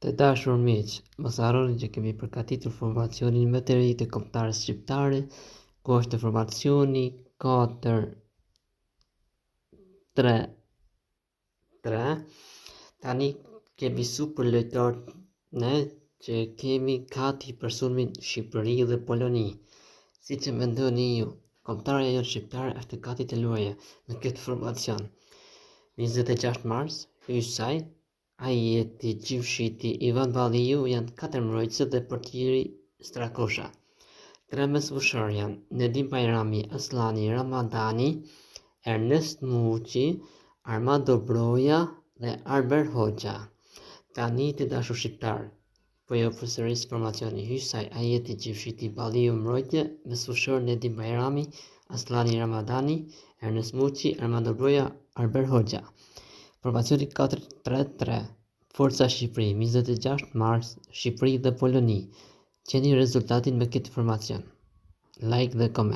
Të dashur miq, mos harroni që kemi përgatitur formacionin më të ri të kombëtarës shqiptare, ku është formacioni 4-3-3. Tani kemi super lojtarët ne që kemi gati për sulmin Shqipëri dhe Poloni. Siç e mendoni ju, kombëtarja jonë shqiptare është gati të luajë me këtë formacion. 26 mars, Hysaj, Ajeti, Gjimshiti, Ivan Balliu janë 4 mbrojtësit dhe portieri Strakosha. 3 mesfushor janë Nedim Bajrami, Aslani Ramadani, Ernest Muçi, Armando Broja dhe Albert Hoxha. Tani të dashur shqiptar, po jo përsëris formacioni: Hysaj, Ajeti, Gjimshiti, Balliu mbrojtje, mesfushor Nedim Bajrami, Aslani Ramadani, Ernest Muçi, Armando Broja, Albert Hoxha. Formacioni 4-3-3, Forca Shqipëri, 26 mars, Shqipëri dhe Poloni. Gjeni rezultatin me këtë formacion. Like dhe koment.